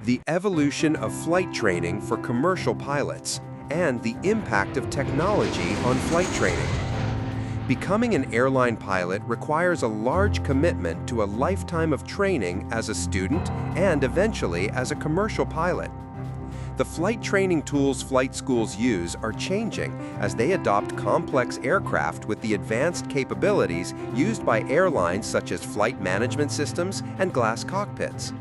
the evolution of flight training for commercial pilots, and the impact of technology on flight training. Becoming an airline pilot requires a large commitment to a lifetime of training as a student and eventually as a commercial pilot. The flight training tools flight schools use are changing as they adopt complex aircraft with the advanced capabilities used by airlines such as flight management systems and glass cockpits.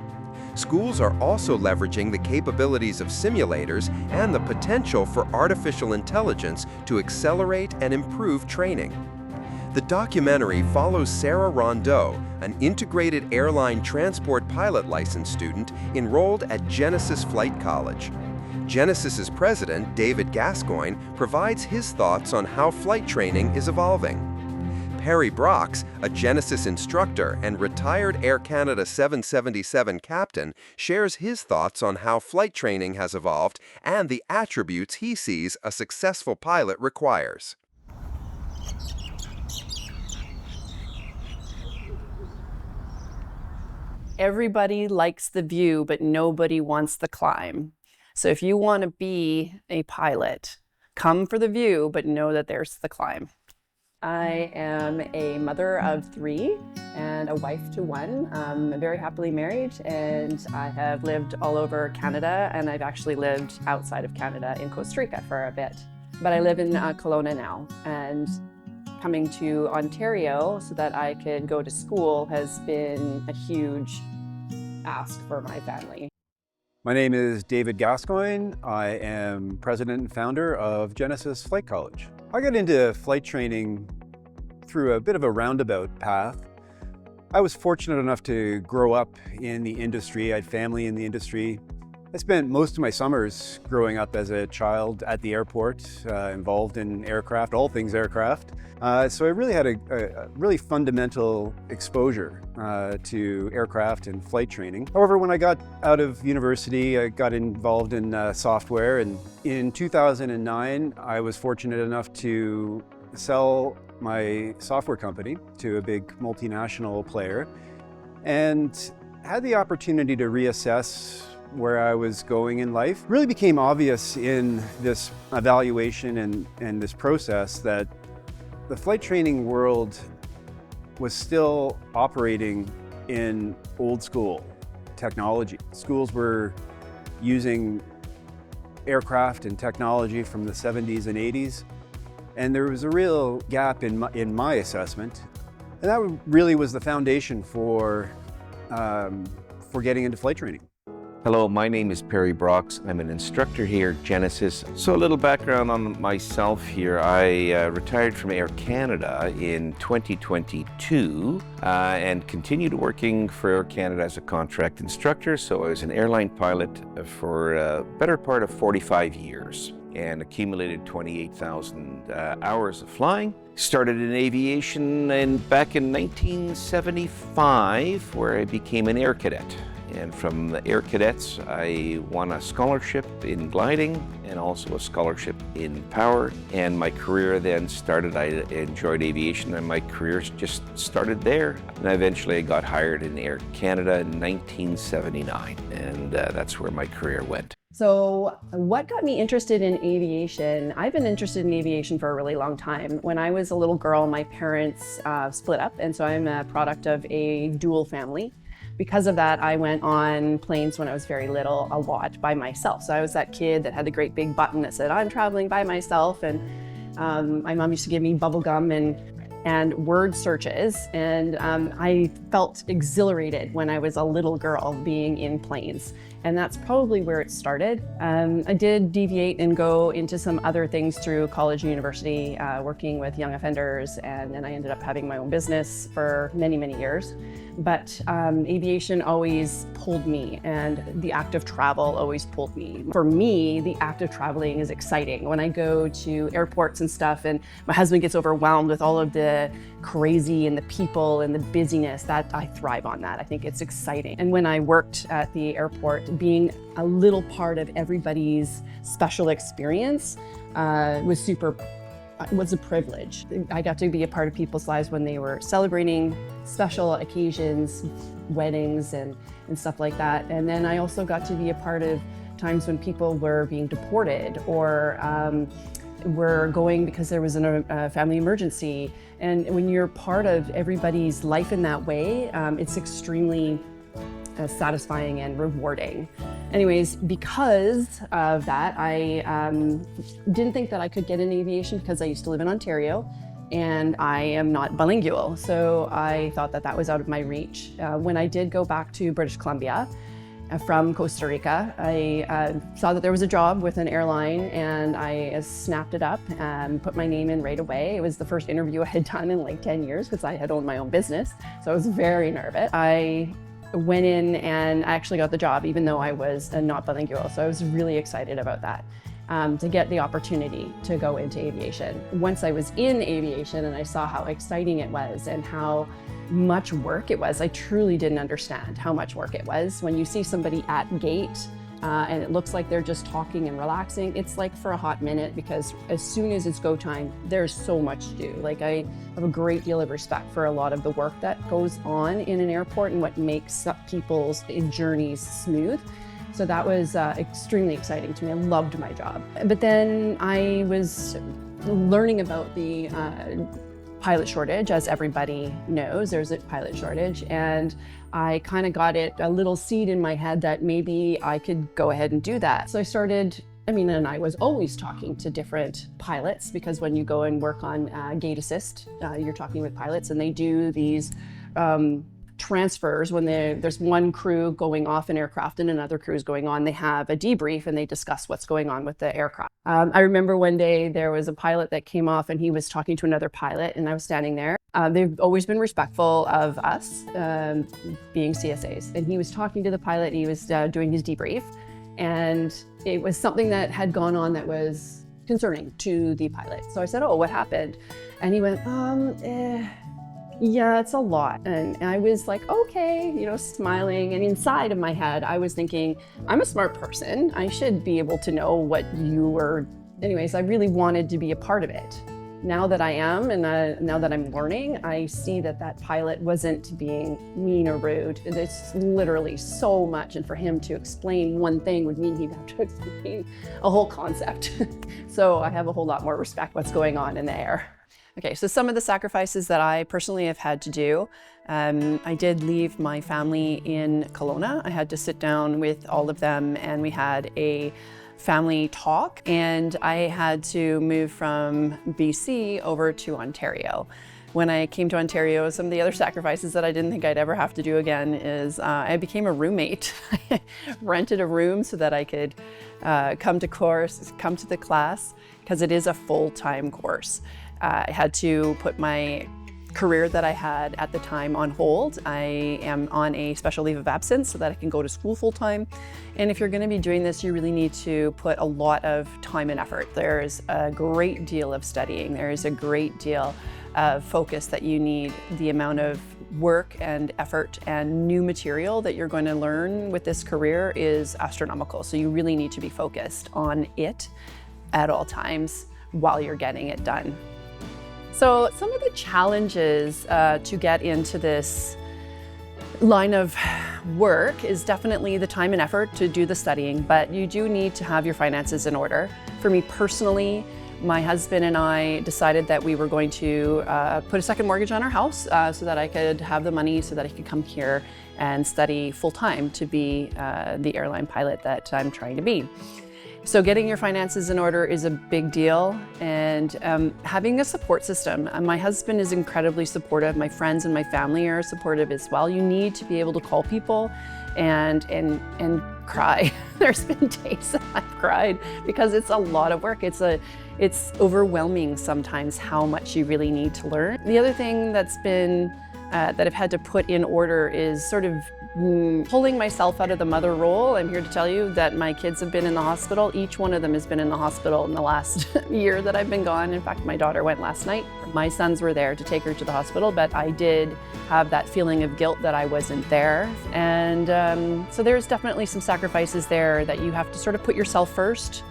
Schools are also leveraging the capabilities of simulators and the potential for artificial intelligence to accelerate and improve training. The documentary follows Sarah Rondeau, an integrated airline transport pilot license student enrolled at Genesys Flight College. Genesys's president, David Gascoigne, provides his thoughts on how flight training is evolving. Perry Brox, a Genesys instructor and retired Air Canada 777 captain, shares his thoughts on how flight training has evolved and the attributes he sees a successful pilot requires. Everybody likes the view, but nobody wants the climb. So if you want to be a pilot, come for the view, but know that there's the climb. I am a mother of 3 and a wife to 1. I'm very happily married, and I have lived all over Canada, and I've actually lived outside of Canada in Costa Rica for a bit. But I live in Kelowna now, and coming to Ontario so that I could go to school has been a huge ask for my family. My name is David Gascoigne. I am president and founder of Genesys Flight College. I got into flight training through a bit of a roundabout path. I was fortunate enough to grow up in the industry. I had family in the industry. I spent most of my summers growing up as a child at the airport, involved in aircraft, all things aircraft. So I really had a really fundamental exposure to aircraft and flight training. However, when I got out of university, I got involved in software, and in 2009, I was fortunate enough to sell my software company to a big multinational player and had the opportunity to reassess where I was going in life. It really became obvious in this evaluation and this process that the flight training world was still operating in old school technology. Schools were using aircraft and technology from the 70s and 80s, and there was a real gap in my assessment. And that really was the foundation for getting into flight training. Hello, my name is Perry Brox. I'm an instructor here at Genesys. So a little background on myself here. I retired from Air Canada in 2022 and continued working for Air Canada as a contract instructor. So I was an airline pilot for a better part of 45 years and accumulated 28,000 hours of flying. Started in aviation back in 1975, where I became an air cadet. And from the Air Cadets, I won a scholarship in gliding and also a scholarship in power. And my career then started, I enjoyed aviation, and my career just started there. And eventually I got hired in Air Canada in 1979, and that's where my career went. So what got me interested in aviation? I've been interested in aviation for a really long time. When I was a little girl, my parents split up, and so I'm a product of a dual family. Because of that, I went on planes when I was very little a lot by myself. So I was that kid that had the great big button that said, I'm traveling by myself. And my mom used to give me bubble gum and word searches. And I felt exhilarated when I was a little girl being in planes. And that's probably where it started. I did deviate and go into some other things through college and university, working with young offenders, and then I ended up having my own business for many, many years. But aviation always pulled me, and the act of travel always pulled me. For me, the act of traveling is exciting. When I go to airports and stuff, and my husband gets overwhelmed with all of the crazy and the people and the busyness, that I thrive on that. I think it's exciting. And when I worked at the airport, being a little part of everybody's special experience was super was a privilege. I got to be a part of people's lives when they were celebrating special occasions, weddings and stuff like that. And then I also got to be a part of times when people were being deported or were going because there was a family emergency. And when you're part of everybody's life in that way, it's extremely satisfying and rewarding. Anyways, because of that, I didn't think that I could get in aviation because I used to live in Ontario and I am not bilingual. So I thought that that was out of my reach. When I did go back to British Columbia from Costa Rica, I saw that there was a job with an airline and I snapped it up and put my name in right away. It was the first interview I had done in like 10 years because I had owned my own business. So I was very nervous. I went in and I actually got the job even though I was not bilingual. So I was really excited about that, to get the opportunity to go into aviation. Once I was in aviation and I saw how exciting it was and how much work it was, I truly didn't understand how much work it was. When you see somebody at gate and it looks like they're just talking and relaxing, it's like for a hot minute because as soon as it's go time, there's so much to do. Like I have a great deal of respect for a lot of the work that goes on in an airport and what makes people's journeys smooth. So that was extremely exciting to me. I loved my job. But then I was learning about the pilot shortage. As everybody knows, there's a pilot shortage, and I kind of got a little seed in my head that maybe I could go ahead and do that. So I started, and I was always talking to different pilots because when you go and work on gate assist, you're talking with pilots and they do these transfers when there's one crew going off an aircraft and another crew is going on. They have a debrief and they discuss what's going on with the aircraft. I remember one day there was a pilot that came off and he was talking to another pilot and I was standing there. They've always been respectful of us being CSAs. And he was talking to the pilot and he was doing his debrief. And it was something that had gone on that was concerning to the pilot. So I said, "Oh, what happened?" And he went, yeah, it's a lot. And I was like, okay, smiling. And inside of my head, I was thinking, I'm a smart person. I should be able to know what you were. Anyways, I really wanted to be a part of it. Now that I am, and now that I'm learning, I see that pilot wasn't being mean or rude. It's literally so much. And for him to explain one thing would mean he'd have to explain a whole concept. So I have a whole lot more respect what's going on in the air. Okay, so some of the sacrifices that I personally have had to do. I did leave my family in Kelowna. I had to sit down with all of them and we had a family talk, and I had to move from BC over to Ontario. When I came to Ontario, some of the other sacrifices that I didn't think I'd ever have to do again is I became a roommate. I rented a room so that I could come to the class because it is a full-time course. I had to put my career that I had at the time on hold. I am on a special leave of absence so that I can go to school full time. And if you're going to be doing this, you really need to put a lot of time and effort. There's a great deal of studying. There is a great deal of focus that you need. The amount of work and effort and new material that you're going to learn with this career is astronomical. So you really need to be focused on it at all times while you're getting it done. So some of the challenges to get into this line of work is definitely the time and effort to do the studying, but you do need to have your finances in order. For me personally, my husband and I decided that we were going to put a second mortgage on our house so that I could have the money so that I could come here and study full-time to be the airline pilot that I'm trying to be. So getting your finances in order is a big deal, and having a support system. My husband is incredibly supportive. My friends and my family are supportive as well. You need to be able to call people and cry. There's been days that I've cried because it's a lot of work. It's overwhelming sometimes how much you really need to learn. The other thing that's been that I've had to put in order is sort of pulling myself out of the mother role. I'm here to tell you that my kids have been in the hospital. Each one of them has been in the hospital in the last year that I've been gone. In fact, my daughter went last night. My sons were there to take her to the hospital, but I did have that feeling of guilt that I wasn't there. And so there's definitely some sacrifices there that you have to sort of put yourself first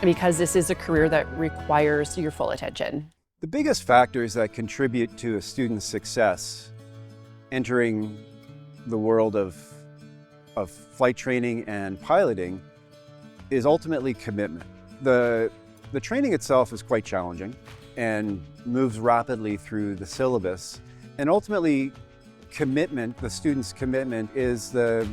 because this is a career that requires your full attention. The biggest factors that contribute to a student's success entering the world of flight training and piloting is ultimately commitment. The training itself is quite challenging and moves rapidly through the syllabus. And ultimately, commitment, the student's commitment, is the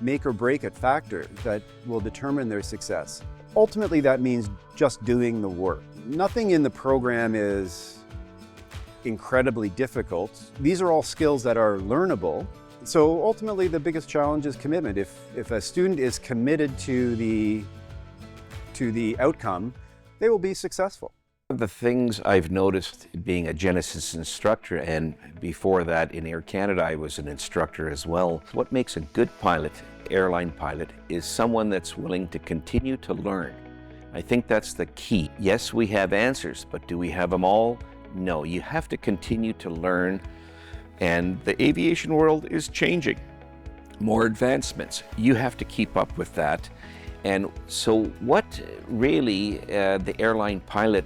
make or break it factor that will determine their success. Ultimately, that means just doing the work. Nothing in the program is incredibly difficult. These are all skills that are learnable. So ultimately, the biggest challenge is commitment. If a student is committed to the outcome, they will be successful. One of the things I've noticed being a Genesys instructor, and before that in Air Canada I was an instructor as well, what makes a good pilot, airline pilot, is someone that's willing to continue to learn. I think that's the key. Yes, we have answers, but do we have them all? No, you have to continue to learn, and the aviation world is changing. More advancements. You have to keep up with that. And so what really the airline pilot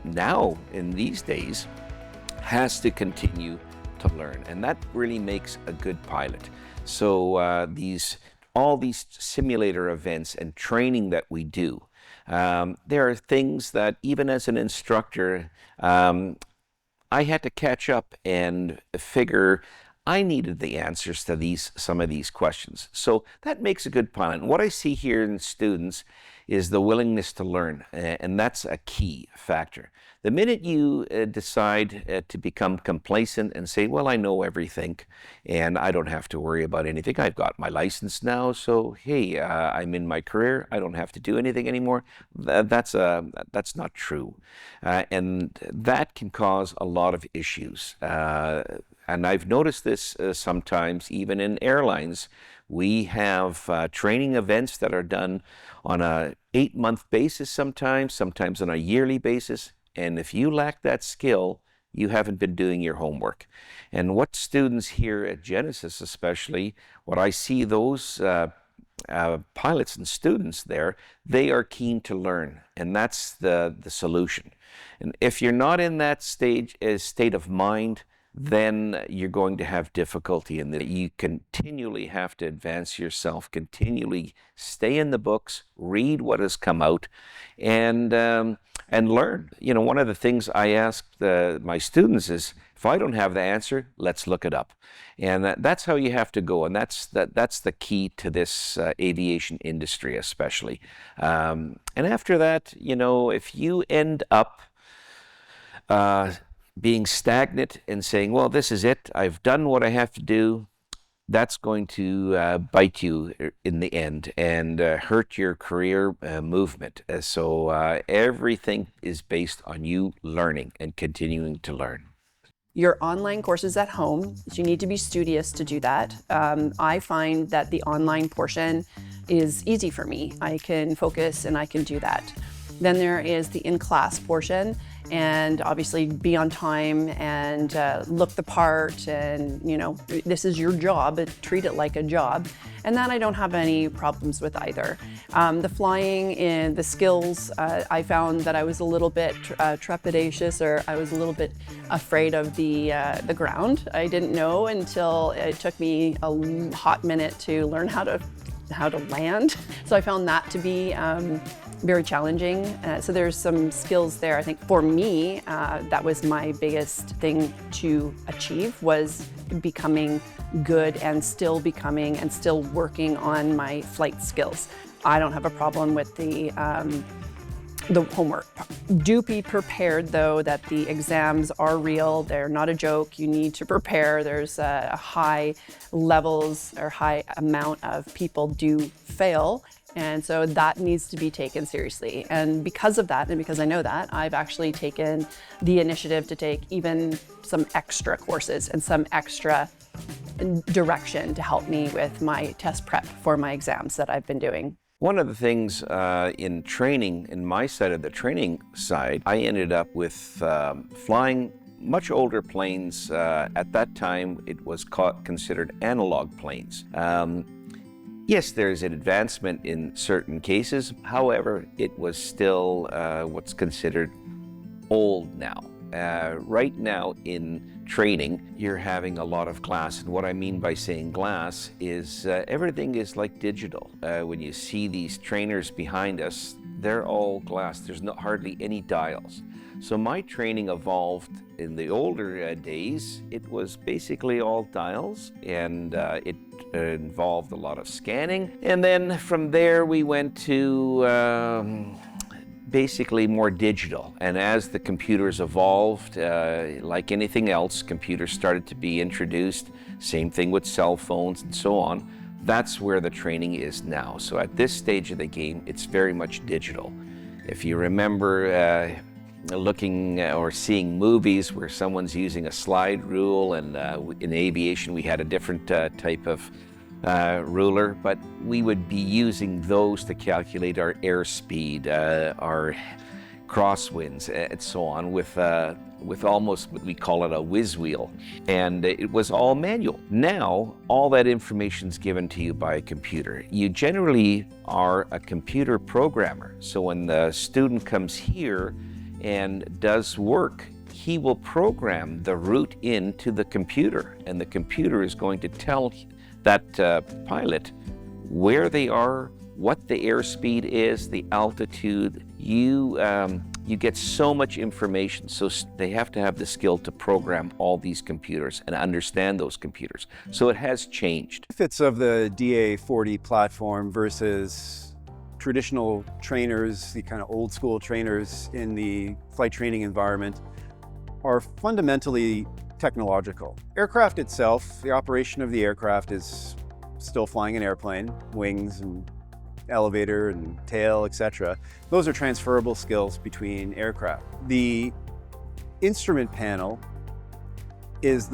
now in these days has to continue to learn, and that really makes a good pilot. So all these simulator events and training that we do, there are things that even as an instructor I had to catch up and figure I needed the answers to some of these questions. So that makes a good pilot. And what I see here in students is the willingness to learn, and that's a key factor. The minute you decide to become complacent and say, well, I know everything and I don't have to worry about anything. I've got my license now, so hey, I'm in my career. I don't have to do anything anymore. That's not true. And that can cause a lot of issues. And I've noticed this sometimes even in airlines. We have training events that are done on a 8-month basis sometimes on a yearly basis. And if you lack that skill, you haven't been doing your homework. And what students here at Genesys especially, what I see those pilots and students there, they are keen to learn. And that's the solution. And if you're not in that state of mind, then you're going to have difficulty in that. You continually have to advance yourself, continually stay in the books, read what has come out, and learn. You know, one of the things I ask my students is, if I don't have the answer, let's look it up. And that's how you have to go, and that's the key to this aviation industry especially. And after that, you know, if you end up being stagnant and saying, well, this is it, I've done what I have to do, that's going to bite you in the end and hurt your career movement. So everything is based on you learning and continuing to learn. Your online courses at home, you need to be studious to do that. I find that the online portion is easy for me. I can focus and I can do that. Then there is the in-class portion, and obviously be on time and look the part, and you know, this is your job, treat it like a job. And that I don't have any problems with either. The flying and the skills, I found that I was a little bit trepidatious, or I was a little bit afraid of the ground. I didn't know until it took me a hot minute to learn how to land. So I found that to be very challenging. So there's some skills there. I think for me, that was my biggest thing to achieve, was becoming good and still working on my flight skills. I don't have a problem with the homework. Do be prepared though that the exams are real. They're not a joke. You need to prepare. There's a high levels or high amount of people do fail. And so that needs to be taken seriously. And because of that, and because I know that, I've actually taken the initiative to take even some extra courses and some extra direction to help me with my test prep for my exams that I've been doing. One of the things in training, in my side of the training side, I ended up with flying much older planes. At that time, it was considered analog planes. Yes, there's an advancement in certain cases. However, it was still what's considered old now. Right now in training, you're having a lot of glass. And what I mean by saying glass is everything is like digital. When you see these trainers behind us, they're all glass. There's hardly any dials. So my training evolved in the older days. It was basically all dials, and it involved a lot of scanning. And then from there we went to basically more digital. And as the computers evolved, like anything else, computers started to be introduced. Same thing with cell phones and so on. That's where the training is now. So at this stage of the game, it's very much digital. If you remember looking or seeing movies where someone's using a slide rule, and in aviation we had a different type of ruler, but we would be using those to calculate our airspeed, our crosswinds, and so on, with almost what we call it a whiz wheel. And it was all manual. Now, all that information's given to you by a computer. You generally are a computer programmer. So when the student comes here and does work, he will program the route into the computer, and the computer is going to tell that pilot where they are, what the airspeed is, the altitude. You get so much information, so they have to have the skill to program all these computers and understand those computers. So it has changed. Benefits of the DA40 platform versus traditional trainers, the kind of old school trainers in the flight training environment, are fundamentally technological. Aircraft itself, the operation of the aircraft is still flying an airplane, wings and elevator and tail, etc. Those are transferable skills between aircraft. The instrument panel is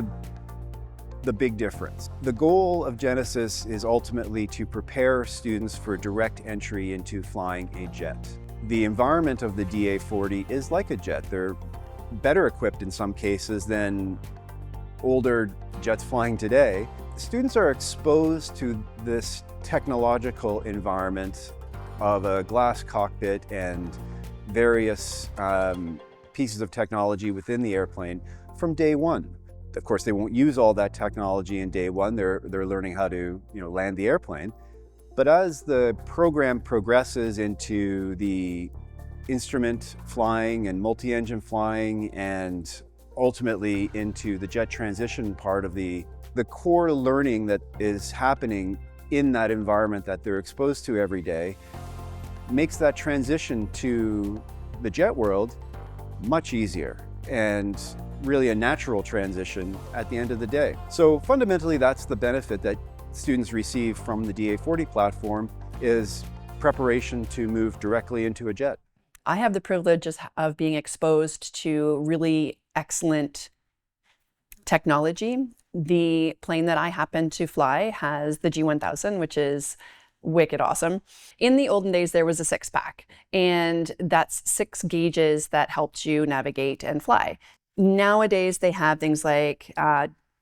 the big difference. The goal of Genesys is ultimately to prepare students for direct entry into flying a jet. The environment of the DA40 is like a jet. They're better equipped in some cases than older jets flying today. Students are exposed to this technological environment of a glass cockpit and various pieces of technology within the airplane from day one. Of course, they won't use all that technology in day one. They're learning how to, land the airplane. But as the program progresses into the instrument flying and multi-engine flying, and ultimately into the jet transition part of the core learning that is happening in that environment that they're exposed to every day makes that transition to the jet world much easier, and really a natural transition at the end of the day. So fundamentally, that's the benefit that students receive from the DA40 platform, is preparation to move directly into a jet. I have the privilege of being exposed to really excellent technology. The plane that I happen to fly has the G1000, which is wicked awesome. In the olden days, there was a 6-pack, and that's 6 gauges that helped you navigate and fly. Nowadays, they have things like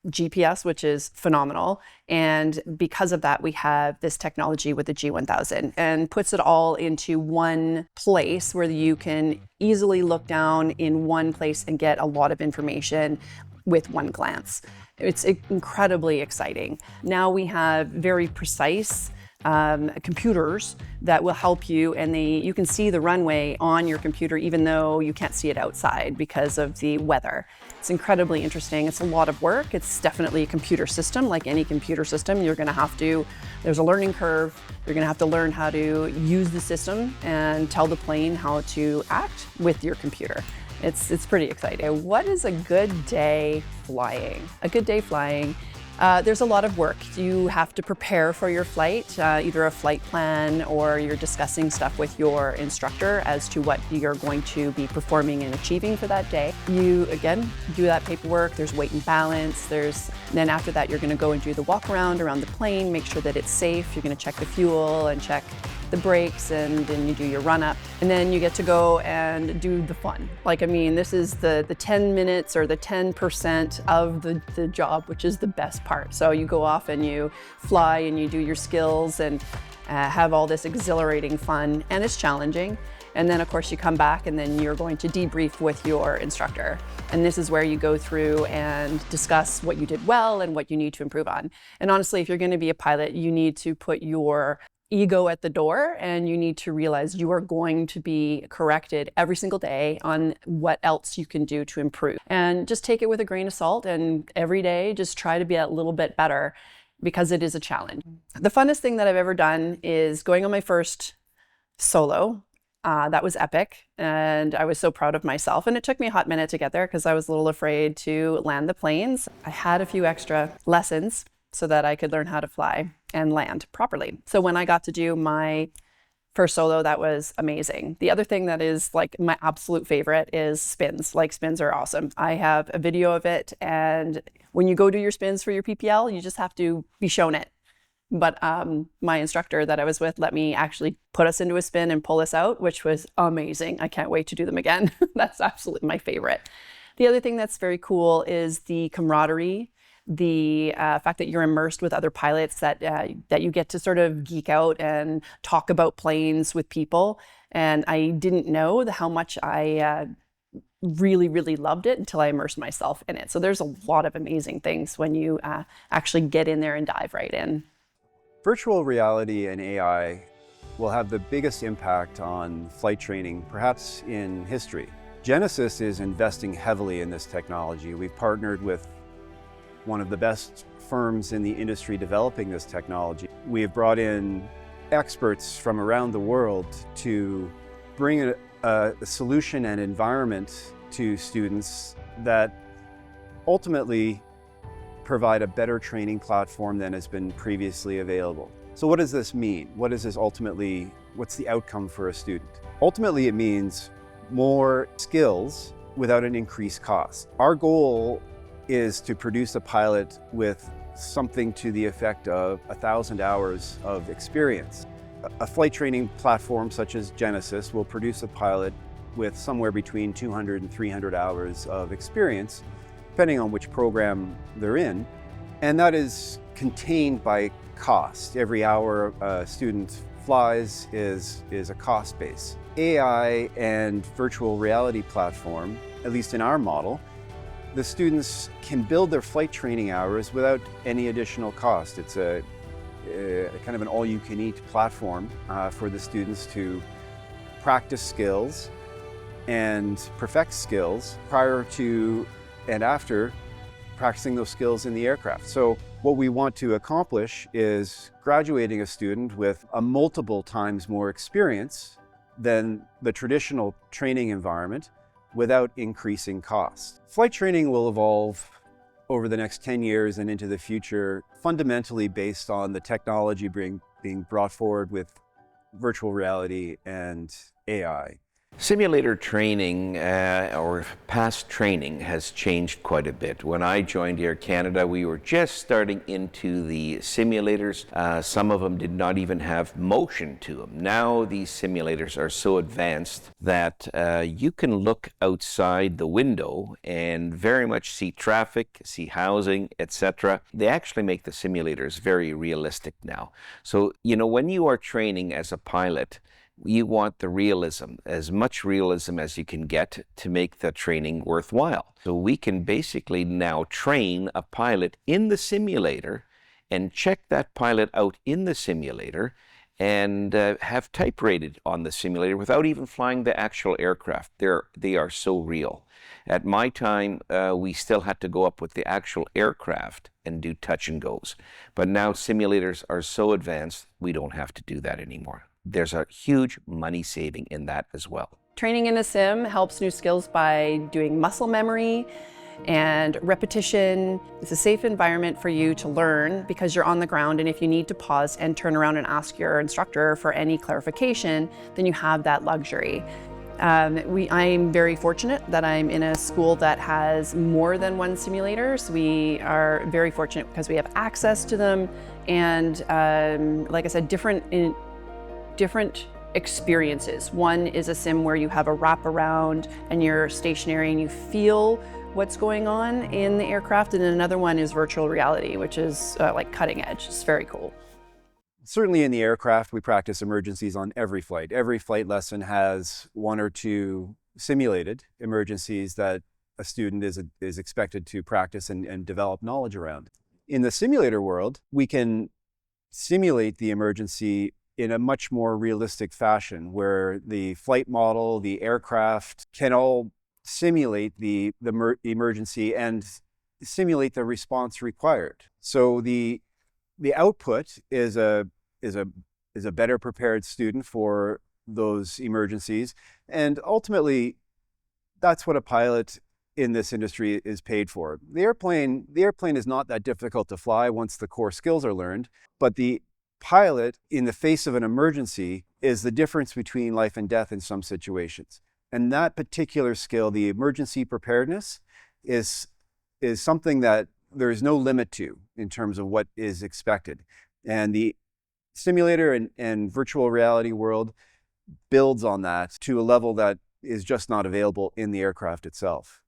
GPS, which is phenomenal. And because of that, we have this technology with the G1000, and puts it all into one place where you can easily look down in one place and get a lot of information with one glance. It's incredibly exciting. Now we have very precise computers that will help you, and you can see the runway on your computer even though you can't see it outside because of the weather. It's incredibly interesting. It's a lot of work. It's definitely a computer system. Like any computer system, there's a learning curve. You're gonna have to learn how to use the system and tell the plane how to act with your computer. It's pretty exciting. What is a good day flying? A good day flying, there's a lot of work. You have to prepare for your flight, either a flight plan, or you're discussing stuff with your instructor as to what you're going to be performing and achieving for that day. You, again, do that paperwork. There's weight and balance. Then after that, you're going to go and do the walk around the plane, make sure that it's safe. You're going to check the fuel and check the brakes and then you do your run up. And then you get to go and do the fun. Like, I mean, this is the 10 minutes or the 10% of the job, which is the best part. So you go off and you fly and you do your skills and have all this exhilarating fun, and it's challenging. And then of course you come back and then you're going to debrief with your instructor. And this is where you go through and discuss what you did well and what you need to improve on. And honestly, if you're going to be a pilot, you need to put your ego at the door and you need to realize you are going to be corrected every single day on what else you can do to improve. And just take it with a grain of salt, and every day just try to be a little bit better, because it is a challenge. The funnest thing that I've ever done is going on my first solo. That was epic, and I was so proud of myself. And it took me a hot minute to get there because I was a little afraid to land the planes. I had a few extra lessons so that I could learn how to fly and land properly. So when I got to do my first solo, that was amazing. The other thing that is like my absolute favorite is spins. Like, spins are awesome. I have a video of it, and when you go do your spins for your PPL, you just have to be shown it. But my instructor that I was with let me actually put us into a spin and pull us out, which was amazing. I can't wait to do them again. That's absolutely my favorite. The other thing that's very cool is the camaraderie, the fact that you're immersed with other pilots, that you get to sort of geek out and talk about planes with people. And I didn't know how much I really, really loved it until I immersed myself in it. So there's a lot of amazing things when you actually get in there and dive right in. Virtual reality and AI will have the biggest impact on flight training, perhaps in history. Genesys is investing heavily in this technology. We've partnered with one of the best firms in the industry developing this technology. We have brought in experts from around the world to bring a solution and environment to students that ultimately provide a better training platform than has been previously available. So what does this mean? What is this ultimately, what's the outcome for a student? Ultimately, it means more skills without an increased cost. Our goal is to produce a pilot with something to the effect of 1,000 hours of experience. A flight training platform such as Genesys will produce a pilot with somewhere between 200 and 300 hours of experience, depending on which program they're in, and that is contained by cost. Every hour a student flies is a cost base. AI and virtual reality platform, at least in our model, the students can build their flight training hours without any additional cost. It's a kind of an all-you-can-eat platform for the students to practice skills and perfect skills prior to and after practicing those skills in the aircraft. So what we want to accomplish is graduating a student with a multiple times more experience than the traditional training environment without increasing costs. Flight training will evolve over the next 10 years and into the future, fundamentally based on the technology being brought forward with virtual reality and AI. Simulator training or past training has changed quite a bit. When I joined Air Canada, we were just starting into the simulators. Some of them did not even have motion to them. Now these simulators are so advanced that you can look outside the window and very much see traffic, see housing, etc. They actually make the simulators very realistic now. So, you know, when you are training as a pilot, you want the realism, as much realism as you can get to make the training worthwhile. So we can basically now train a pilot in the simulator and check that pilot out in the simulator and have type rated on the simulator without even flying the actual aircraft. They are so real. At my time, we still had to go up with the actual aircraft and do touch and goes. But now simulators are so advanced, we don't have to do that anymore. There's a huge money saving in that as well. Training in a sim helps new skills by doing muscle memory and repetition. It's a safe environment for you to learn because you're on the ground, and if you need to pause and turn around and ask your instructor for any clarification, then you have that luxury. I'm very fortunate that I'm in a school that has more than one simulator. So we are very fortunate because we have access to them, and like I said, different different experiences. One is a sim where you have a wraparound and you're stationary and you feel what's going on in the aircraft, and then another one is virtual reality, which is like cutting edge. It's very cool. Certainly in the aircraft, we practice emergencies on every flight. Every flight lesson has one or two simulated emergencies that a student is expected to practice and develop knowledge around. In the simulator world, we can simulate the emergency in a much more realistic fashion, where the flight model, the aircraft can all simulate the emergency and simulate the response required. So the output is a better prepared student for those emergencies, and ultimately, that's what a pilot in this industry is paid for. The airplane is not that difficult to fly once the core skills are learned, but the pilot in the face of an emergency is the difference between life and death in some situations. And that particular skill, the emergency preparedness, is something that there is no limit to in terms of what is expected. And the simulator and virtual reality world builds on that to a level that is just not available in the aircraft itself.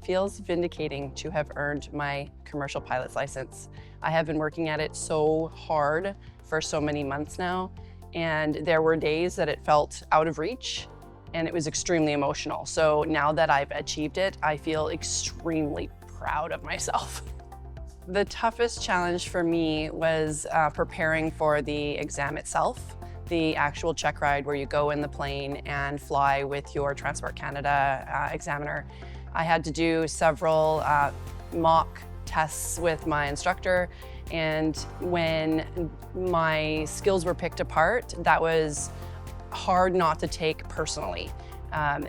Feels vindicating to have earned my commercial pilot's license. I have been working at it so hard for so many months now, and there were days that it felt out of reach, and it was extremely emotional. So now that I've achieved it, I feel extremely proud of myself. The toughest challenge for me was preparing for the exam itself, the actual check ride where you go in the plane and fly with your Transport Canada examiner. I had to do several mock tests with my instructor, and when my skills were picked apart, that was hard not to take personally.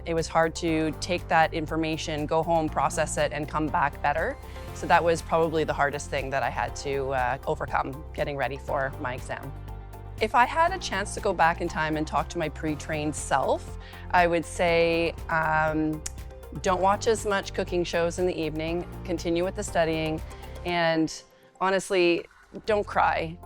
It was hard to take that information, go home, process it, and come back better. So that was probably the hardest thing that I had to overcome getting ready for my exam. If I had a chance to go back in time and talk to my pre-trained self, I would say, don't watch as much cooking shows in the evening, continue with the studying, and honestly, don't cry.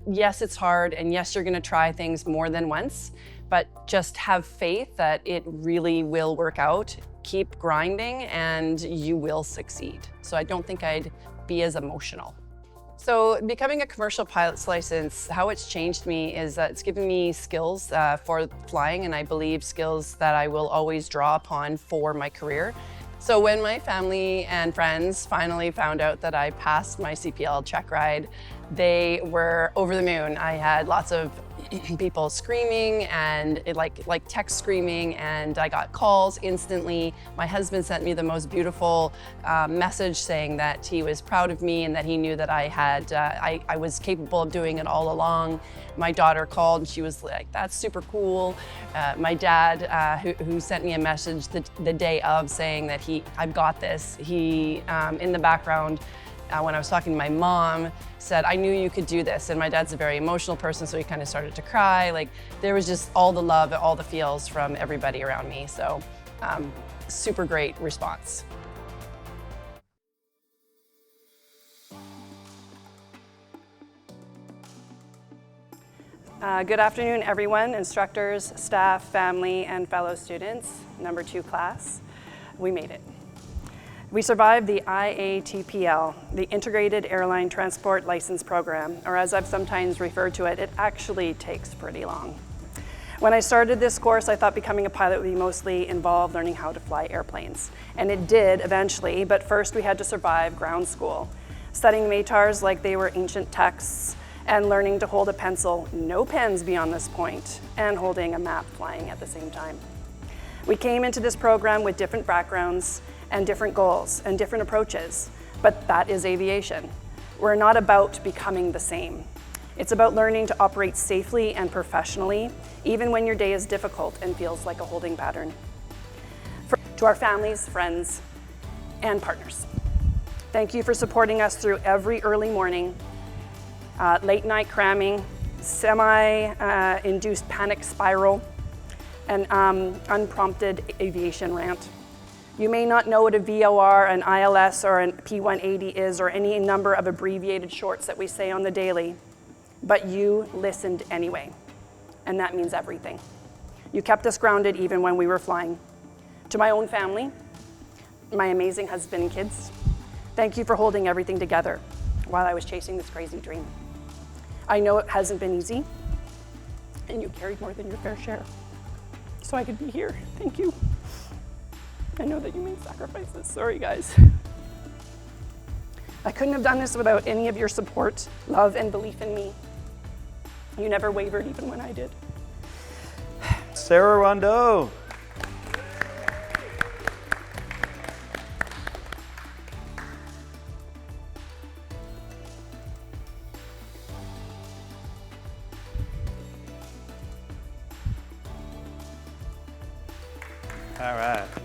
Yes, it's hard, and yes, you're gonna try things more than once, but just have faith that it really will work out. Keep grinding, and you will succeed. So I don't think I'd be as emotional. So becoming a commercial pilot's license, how it's changed me is that it's given me skills for flying, and I believe skills that I will always draw upon for my career. So when my family and friends finally found out that I passed my CPL check ride, they were over the moon. I had lots of people screaming and like text screaming, and I got calls instantly. My husband sent me the most beautiful message saying that he was proud of me and that he knew that I was capable of doing it all along. My daughter called and she was like, "That's super cool." My dad, who sent me a message the day of saying that I've got this. He, in the background, when I was talking to my mom, said, "I knew you could do this." And my dad's a very emotional person, so he kind of started to cry. Like, there was just all the love, all the feels from everybody around me. So super great response. Good afternoon, everyone, instructors, staff, family, and fellow students, number 2 class. We made it. We survived the IATPL, the Integrated Airline Transport License Program, or as I've sometimes referred to it, it actually takes pretty long. When I started this course, I thought becoming a pilot would be mostly involved learning how to fly airplanes. And it did eventually, but first we had to survive ground school, studying METARs like they were ancient texts, and learning to hold a pencil, no pens beyond this point, and holding a map flying at the same time. We came into this program with different backgrounds and different goals and different approaches, but that is aviation. We're not about becoming the same. It's about learning to operate safely and professionally, even when your day is difficult and feels like a holding pattern. To our families, friends, and partners, thank you for supporting us through every early morning, late night cramming, semi-induced panic spiral, and unprompted aviation rant. You may not know what a VOR, an ILS, or an P180 is, or any number of abbreviated shorts that we say on the daily, but you listened anyway, and that means everything. You kept us grounded even when we were flying. To my own family, my amazing husband and kids, thank you for holding everything together while I was chasing this crazy dream. I know it hasn't been easy, and you carried more than your fair share, so I could be here. Thank you. I know that you made sacrifices. Sorry, guys. I couldn't have done this without any of your support, love, and belief in me. You never wavered even when I did. Sarah Rondeau. All right.